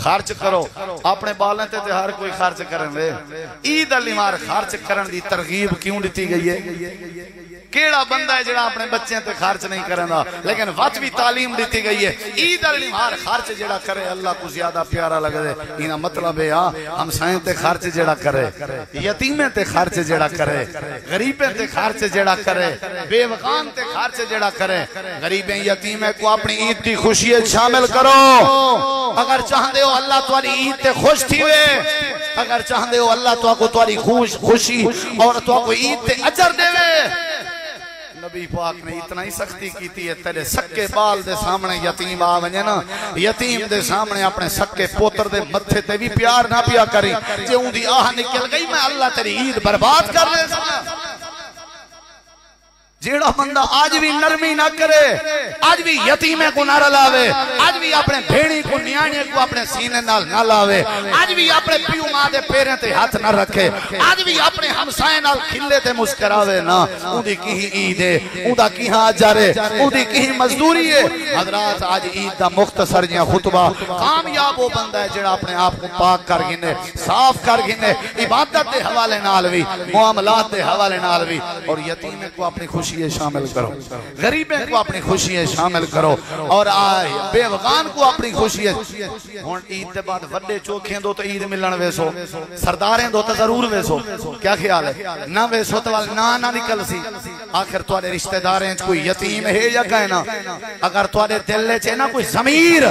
خرچ کرو اپنے بالیں تے ہر کوئی خرچ کرن دے، عید الہار خرچ کرن دی ترغیب کیوں دتی گئی ہے؟ کیڑا بندہ ہے جڑا اپنے بچے تے خرچ نہیں کرندا، لیکن وقت بھی تعلیم دیتی گئی ہے عید الہار خرچ جڑا کرے اللہ کو زیادہ پیارا لگدے، اینا مطلب ہے ہم سائیں تے خرچ جڑا کرے، یتیمیں تے خرچ جڑا کرے، غریبیں تے خرچ جڑا کرے، بے وقان تے خرچ جڑا کرے، غریبیں یتیمیں کو اپنی عید کی خوشی شامل کرو، اگر چاہندے ہو اللہ تمہاری عید تے خوش تھی ہوئے، اگر چاہندے ہو اللہ تو کو تمہاری خوشی اور تو کو عید تے اجر دے وے، نبی پاک نے اتنا ہی سختی کیتی ہے تیرے سکے بال دے سامنے یتیم آ ونجے نا، یتیم دے سامنے اپنے سکے پوتر دے متھے تے بھی پیار نہ پیا کری، جے اون دی آہ نکل گئی میں اللہ تیری عید برباد کر دے سکتا، جیڑا بندہ آج بھی نرمی نہ کرے، آج بھی یتیمے کو نہ رلاوے، آج بھی اپنے بھیڑی کو نیانے کو اپنے سینے نال نہ لاوے، آج بھی اپنے پیو ماں دے پیریں تے ہاتھ نہ رکھے، آج بھی اپنے ہمسائے نال کھلے تے مسکراوے نا، اون دی کی عید ہے، اون دا کی آجارے، اون دی کی مزدوری ہے۔ حضرات آج عید دا مختصر جیاں خطبہ، کامیاب وہ بندہ ہے جڑا اپنے آپ کو پاک کر گنے، صاف کر گنے، عبادت دے حوالے نال بھی، معاملات دے حوالے نال بھی، اور یتیمے کو اپنی خوشی شامل کرو، غریبیں کو اپنی خوشی شامل کرو، اور بے وغان کو اپنی خوشی۔ ہون عید دے بعد وڈے چوکھیں دو تو عید ملن ویسو، سرداریں دو تو ضرور ویسو، کیا خیال ہے؟ نہ ویسو تو نہ نکل سی۔ آخر توارے رشتہ داریں کوئی یتیم ہے یا کہنا، اگر توارے دل لے چھے نا کوئی ضمیر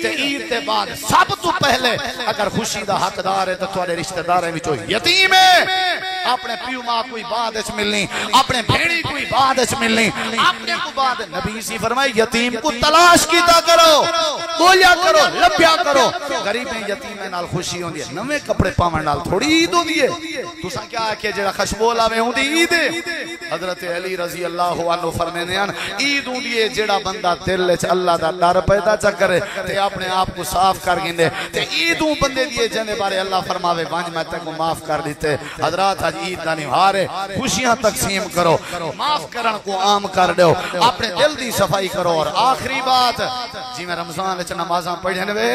تے عید دے بعد سب تو پہلے اگر خوشی دا حق دار ہے تو توارے رشتہ داریں بھی چوئی یتیم ہے۔ اپنے پیو ماں کوئی بعد اچ ملنی، اپنے بھیڑی کوئی بعد اچ ملنی، اپنے کو بعد نبی سی فرمائے یتیم کو تلاش کیتا کرو، گویا کرو، لبیا کرو۔ غریبیں یتیمیں نال خوشی ہوندی ہے، نوے کپڑے پاون نال تھوڑی عید ہوندی ہے۔ تساں کیا کہ جڑا خوشبو لاوے ہوندی عید ہے؟ حضرت علی رضی اللہ عنہ فرمیندے ہیں عید ہوندی ہے جڑا بندہ دل وچ اللہ دا ڈر پیدا چ کرے تے اپنے آپ کو صاف کر گیندے تے عیدوں بندے دیے جنے بارے اللہ فرماوے وانج میں تے کو معاف کر دیتے۔ حضرات آج عید دا نہار ہے، خوشیاں تقسیم کرو، معاف کرن کو عام کر دو، اپنے دل دی صفائی کرو۔ اور آخری بات جی میں رمضان وچ نمازاں پڑھن وے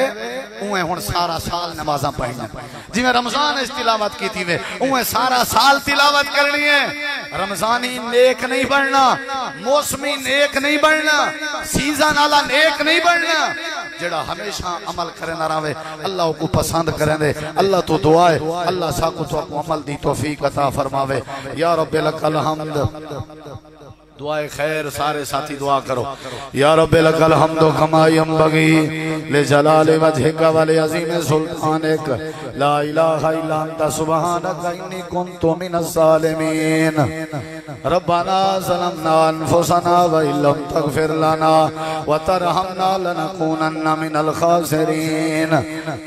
اوے ہن سارا سال نمازاں پڑھنا، جی میں رمضان وچ تلاوت کیتی وے اوے سارا سال تلاوت کرنی ہے۔ رمضانی نیک نہیں بننا، موسمی نیک نہیں بننا، سیزن والا نیک نہیں بننا۔ جڑا ہمیشہ عمل کرنا رہے اللہ کو پسند کریں دے۔ اللہ تو دعا ہے اللہ ساکو تو عمل دی توفیق عطا فرماوے۔ یا رب لک الحمد، دعائے خیر سارے ساتھی دعا کرو۔ یا رب لک الحمد کما ینبغی لجلال وجہک ولعظیم سلطانک، لا الہ الا انت سبحانک انی کنت من الظالمین۔ ربنا ظلمنا انفسنا وان لم تغفر لنا وترحمنا لنکونن من الخاسرین۔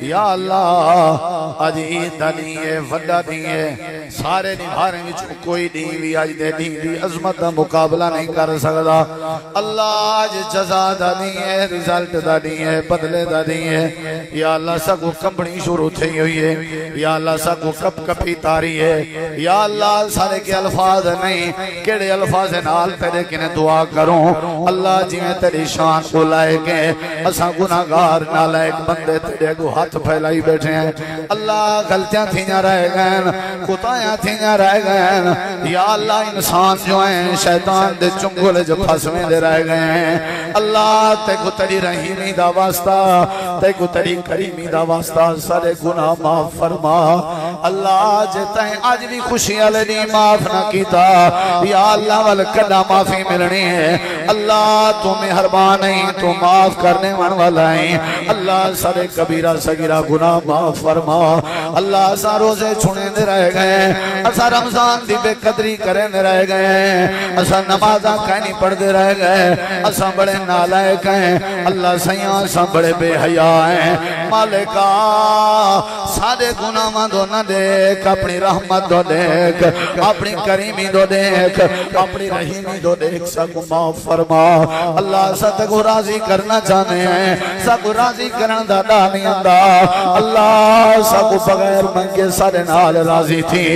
یا اللہ اج عید دا دن ہے، وڈا دن ہے، سارے نبھارے وچ کوئی دن بھی اج دے دن دی عظمت دا مقابلہ نہیں کر سکتا۔ اللہ آج جزا دا نہیں ہے، رزلٹ دا نہیں ہے، بدلے دا نہیں ہے۔ یا اللہ سکو کمبنی شروع تھی ہوئی ہے، یا اللہ سکو کپ کپی تاری ہے، یا اللہ سارے کے الفاظ نہیں، کیڑے الفاظ نال تیرے کنے دعا کروں۔ اللہ جی میں تیری شان کو لائے گئے، اساں گناہگار نالائق بندے تیرے کو ہاتھ پھیلائی بیٹھے ہیں۔ اللہ غلطیاں تھیاں رہ گئیں، کوتاہیاں تھیاں رہ گئیں، یا اللہ انسان جو ہیں شیطان دے چنگل جو پھسویں دے رہ گئے ہیں۔ اللہ تے کو تیری رحیمی دا واسطہ، تے کو تیری کریمی دا واسطہ سارے گناہ معاف فرما۔ اللہ جے تہیں آج بھی خوشی علی نہیں معاف نہ کیتا، یا اللہ والکڑا معافی ملنی ہے۔ اللہ تو مہربان ہیں، تو معاف کرنے والا ہیں۔ اللہ سارے کبیرہ صغیرہ گناہ معاف فرما۔ اللہ سا روزے چھوڑے دے رہ گئے، اسا رمضان دی بے قدری کریں دے رہ گئے، اسا نمازاں کہنی پڑھ دے رہ گئے، اسا بڑے نالائق ہیں۔ اللہ سیاں اسا بڑے بے حیاء ہیں۔ مالکا سارے گناہ دو نہ دیکھ، اپنی رحمت دو دیکھ، اپنی کریمی دو دیکھ، اپنی رحیمی دو دیکھ، سکو معاف فرما۔ اللہ سا کو راضی کرنا چاہنے ہیں، سکو راضی کرن دا نہیں اندہ۔ اللہ سکو بغیر منگے سارے نال راضی تھی۔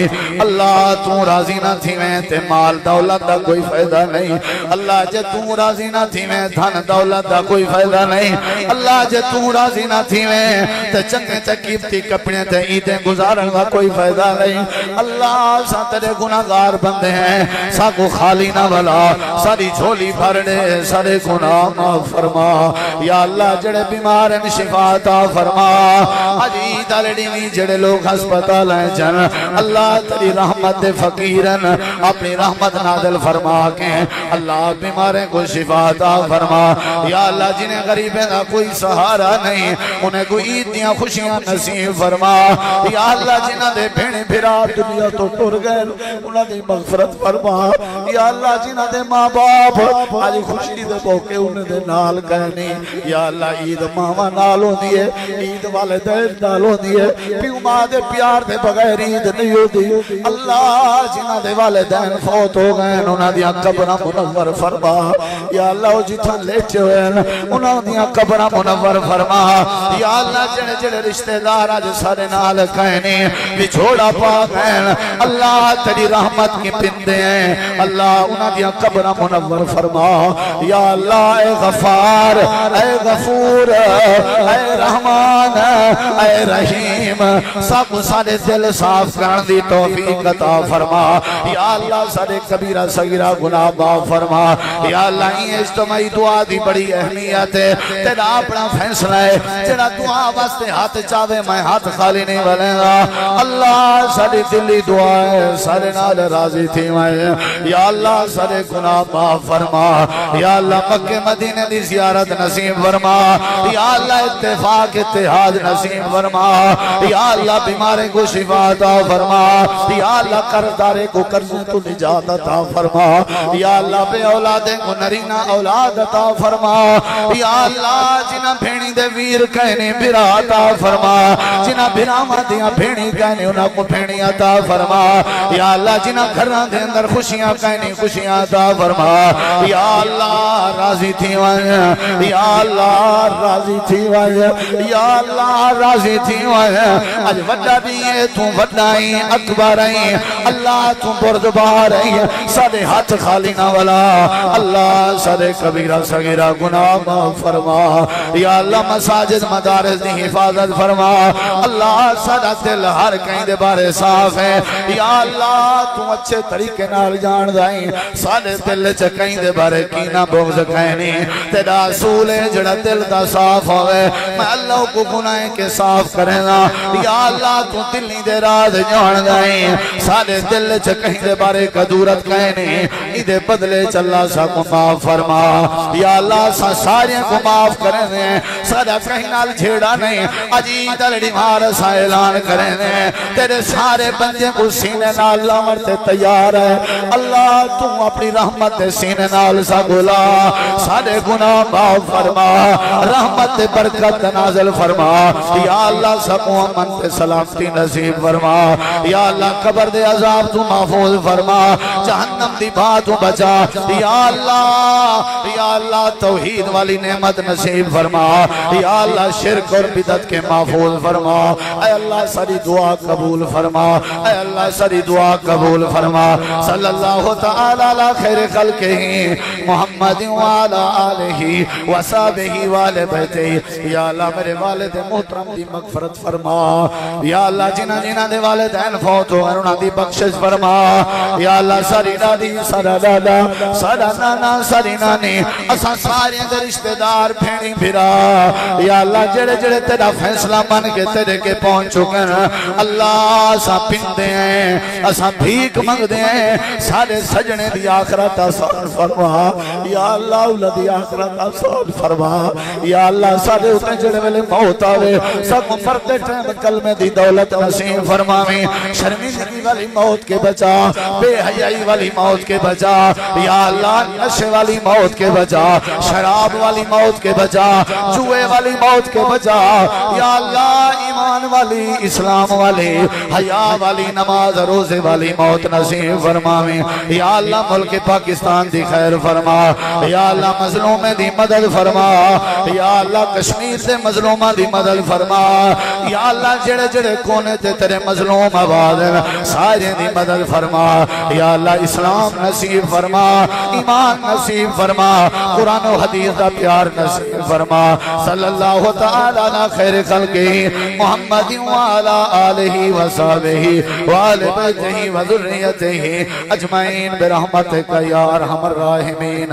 اللہ تو راضی نہ تھی میں تے مال دولت دا کوئی فائدہ نہیں۔ اللہ جے تو راضی نہ تھی میں دھن دولت دا کوئی فائدہ نہیں۔ اللہ جے تو راضی نہ تھی میں تے چنگے چکیبتی کپڑے تے عیدیں گزارن دا کوئی فائدہ نہیں۔ اللہ سا تیرے گناہگار بندے ہیں، سا کو خالی نہ بلا، ساری جھولی بھر دے، سارے گناہ معاف فرما۔ یا اللہ جڑے بیمار ہیں شفا عطا فرما۔ عجید الڑی جڑے لوگ ہسپتال ہیں جن، اللہ تیری رحمت فقیرن اپنی رحمت نازل فرما کے اللہ بیماریں کو شفا عطا فرما۔ یا اللہ جنہیں غریبیں نہ کوئی سہارا نہیں، انہیں کو عید دیاں خوشیاں نصیب فرما یا اللہ جنہ دے بھینے بھرا دنیا تو ٹر گئے انہاں دی مغفرت فرما یا اللہ جنہ دے ماں باپ آج خوشی دے موقع انہاں دے نال کہنی یا اللہ عید ماما نال ہوندی ہے عید والدین نال ہوندی ہے پیو ماں دے پیار دے بغیر عید نہیں ہوندی اللہ جنہ دے والدین فوت ہو گئے انہاں دیاں قبراں منور فرما یا اللہ جتھاں لیٹے ہوئے انہاں دیاں قبراں منور فرما یا اللہ جڑے جڑے رشتہ دار اج سارے نال کہنے وچھوڑا پا گئے اللہ تیری رحمت کی پندے ہیں اللہ انہاں دیاں قبراں منور فرما یا اللہ اے غفار اے غفور اے رحمان اے رحیم سب سارے دل صاف کرن دی توفیق عطا فرما یا اللہ سارے کبیرہ صغیرہ گناہ معاف فرما یا اللہ یہ اجتماعی دعا دی بڑی اہمیت ہے تیرا اپنا فیصلہ ہے جڑا دعا واسطے ہاتھ چاہے میں ہاتھ خالی نہیں بلیں گا اللہ ساری دلی دعا ہے سارے نال راضی تھی میں یا اللہ سارے گناہ معاف فرما یا اللہ مکہ مدینے دی زیارت نصیب فرما یا اللہ اتفاق اتحاد نصیب فرما یا اللہ بیمارے کو شفا عطا فرما یا اللہ قرضدارے کو قرضوں تو نجات عطا فرما یا اللہ بے اولادیں کو نرینہ اولاد عطا فرما یا اللہ جنہ بھینی دے ویر کہنے بھرا عطا فرما جنہ بھراما دیا بھینی کہنے انہاں کو بھینی عطا فرما یا اللہ جنہ گھران دے اندر خوشیاں کہنے خوشیاں عطا فرما یا اللہ راضی تھی وائیں یا اللہ راضی تھی وائیں یا اللہ راضی تھی وائیں آج وڈا دیئے تو وڈائیں اکبرائیں اللہ تو بردبارائیں سارے ہاتھ خالی نہ والا اللہ سارے کبیرہ صغیرہ گناہ معاف فرما یا اللہ مساجد مدارس دی حفاظت فرما اللہ سارا دل ہر کہیں دے بارے صاف ہے یا اللہ تو اچھے طریقے نال جان دائیں سارے دل چکہیں دے بارے کینہ بغض کہنی تیرا اصول ہے جڑا دل دا صاف ہوئے میں اللہ کو گناہیں کے صاف کریں گا یا اللہ تو دلی دے راز جان دائیں سارے دل چکہیں دے بارے قدورت کہنی ادھے بدلے چلا سا کو معاف فرما یا اللہ سارے کو معاف کریں دیں سارا کہیں نال جھیڑا نہیں عجیب دلڑی مار سا اعلان کریں دیں تیرے سارے بندے کو سینے نال لاورتے تیار ہے اللہ تم اپنی رحمت سینے نال سا گلا سارے گناہ معاف فرما رحمت برکت نازل فرما یا اللہ سکو امن تے سلامتی نصیب فرما یا اللہ قبر دے عذاب تو محفوظ فرما جہنم دی باتوں بچا یا اللہ توحید والی نعمت نصیب فرما یا اللہ شرک اور بدعت کے محفوظ فرما اے اللہ ساری دعا قبول فرما اے اللہ ساری دعا قبول فرما صلی اللہ تعالی علی خیر خلقہ محمد وعلا آلہ وصحبہ وآل بیتہ یا اللہ میرے والد محترم دی مغفرت فرما یا اللہ جنہ جنہ دے والدین فوت ہو انہاں دی بخشش فرما یا اللہ ساری دادی سارا دادا سارا نانا ساری نانی اساں سارے دے رشتہ دار پھینی بھرا یا اللہ جڑے جڑے تیرا فیصلہ من کے تیرے کے پہنچ چکے ہیں اللہ اساں پندے ہیں اساں بھیک منگ دے ہیں سارے سجنے دی آخرت آسان فرما یا اللہ اولاد دی آخرت آسان فرما یا اللہ سارے اتنے جڑے والے موت آوے سب مرتے ٹائم کلمے دی دولت نصیب فرماویں شرمندگی والی موت کے بچا بے حیائی والی موت کے بچا یا اللہ نشے والی موت کے بچا شراب والی موت کے بچا جوئے والی موت کے بچا یا اللہ ایمان والی اسلام والی حیا والی نماز روزے والی موت نصیب فرماویں یا اللہ ملک پاکستان دی خیر فرما یا اللہ مظلوم دی مدد فرما یا اللہ کشمیر سے مظلومہ دی مدد فرما یا اللہ جڑے جڑے کونے تے تیرے مظلوم آباد سارے دی مدد فرما یا اللہ اسلام نصیب فرما ایمان نصیب فرما قرآن و حدیث دا پیار نصیب فرما صلی اللہ تعالی علی خیر خلقہ محمد وعلا آلہ وصحبہ وآل بیتہ وذریتہ اجمعین برحمتک یا ارحم الراحمین